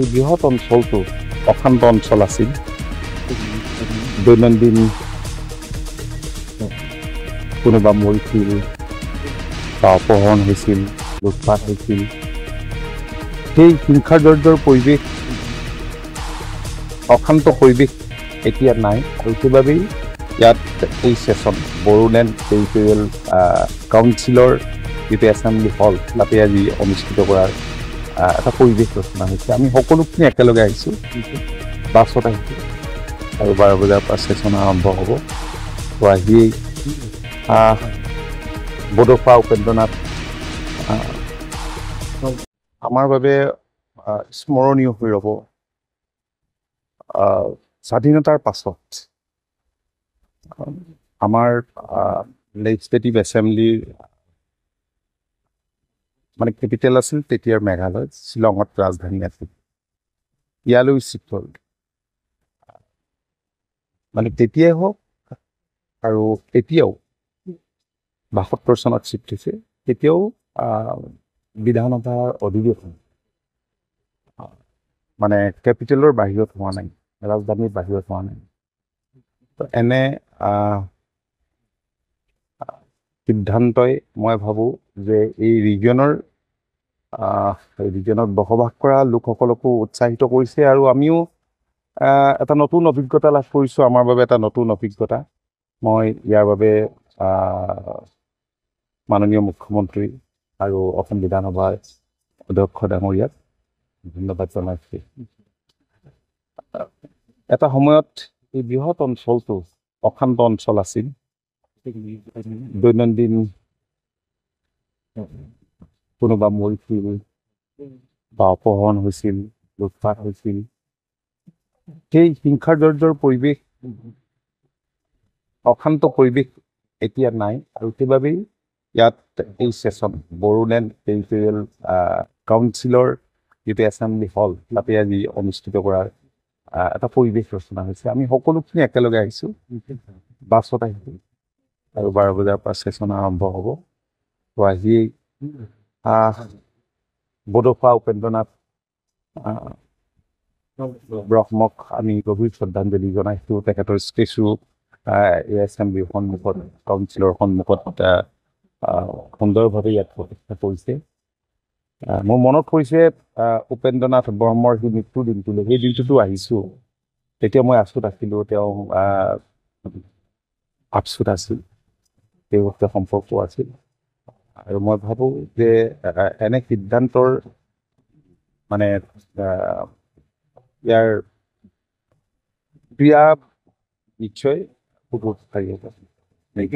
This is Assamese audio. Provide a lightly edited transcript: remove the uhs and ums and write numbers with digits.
এই বৃহৎ অঞ্চলটো অশান্ত অঞ্চল আছিল। দৈনন্দিন কোনোবা মৰিছিল বা অপহৰণ হৈছিল, লুটপাট হৈছিল। সেই হিংসাজৰ্জৰ পৰিৱেশ, অশান্ত পৰিৱেশ এতিয়া নাই, আৰু সেইবাবেই ইয়াত এই ছেছন বড়োলেণ্ড টেৰিটৰিয়েল কাউন্সিলৰ যিটো এছেম্বলি হল তাতে আজি অনুষ্ঠিত কৰাৰ এটা পৰিৱেশ ৰচনা হৈছে। আমি সকলোখিনি একেলগে আহিছোঁ, বাছত আহিছোঁ, আৰু 12 বজাৰ পৰা ছেছন আৰম্ভ হ'ব। তো আহিয়েই বডোফা উপেন্দ্ৰনাথ আমাৰ বাবে স্মৰণীয় হৈ ৰ'ব। স্বাধীনতাৰ পাছত আমাৰ লেজিছলেটিভ এছেম্বলিৰ মানে কেপিটেল আছিল তেতিয়াৰ মেঘালয়, শ্বিলঙত ৰাজধানী আছিল। ইয়ালৈ চিফ্ট হ'ল। মানে তেতিয়াই হওক আৰু এতিয়াও 72 চনত চিফ্ট হৈছে, তেতিয়াও বিধানসভাৰ অধিৱেশন মানে কেপিটেলৰ বাহিৰত হোৱা নাই, ৰাজধানীৰ বাহিৰত হোৱা নাই। তো এনে সিদ্ধান্তই মই ভাবোঁ যে এই ৰিজনত বসবাস কৰা লোকসকলকো উৎসাহিত কৰিছে, আৰু আমিও এটা নতুন অভিজ্ঞতা লাভ কৰিছোঁ। আমাৰ বাবে এটা নতুন অভিজ্ঞতা। মই ইয়াৰ বাবে মাননীয় মুখ্যমন্ত্ৰী আৰু অসম বিধানসভাৰ অধ্যক্ষ ডাঙৰীয়াক ধন্যবাদ জনাইছোঁ। এটা সময়ত এই বৃহৎ অঞ্চলটো অশান্ত অঞ্চল আছিল। দৈনন্দিন কোনোবা মৰিছিল বা অপহৰণ হৈছিল, লুটপাট হৈছিল। সেই হিংসাজৰ্জৰ পৰিৱেশ, অশান্ত পৰিৱেশ এতিয়া নাই, আৰু সেইবাবেই ইয়াত এই ছেছন বড়োলেণ্ড টেৰিটৰিয়েল কাউন্সিলৰ যিটো এছেম্বলি হল তাতে আজি অনুষ্ঠিত কৰাৰ এটা পৰিৱেশ ৰচনা হৈছে। আমি সকলোখিনি একেলগে আহিছোঁ, বাছত আহিছোঁ, আৰু 12 বজাৰ পৰা ছেছন আৰম্ভ হ'ব। তো আহিয়েই বডোফা উপেন্দ্ৰনাথ ব্ৰহ্মক আমি গভীৰ শ্ৰদ্ধাঞ্জলি জনাইছোঁ। তেখেতৰ ষ্টেচু এই এছেম্বলিৰ সন্মুখত, কাউন্সিলৰ সন্মুখত সুন্দৰভাৱে ইয়াত প্ৰতিষ্ঠা কৰিছে। মোৰ মনত পৰিছে উপেন্দ্ৰনাথ ব্ৰহ্মৰ সেই মৃত্যুৰ দিনটোলৈ, সেই দিনটোতো আহিছোঁ। তেতিয়া মই আছুত আছিলোঁ, তেওঁ আপছুত আছিল, তেওঁৰ সম্পৰ্ক আছিল। আৰু মই ভাবোঁ যে এনে সিদ্ধান্তৰ মানে ইয়াৰ ক্ৰিয়া নিশ্চয় সুদূৰপ্ৰসাৰী হ'ব।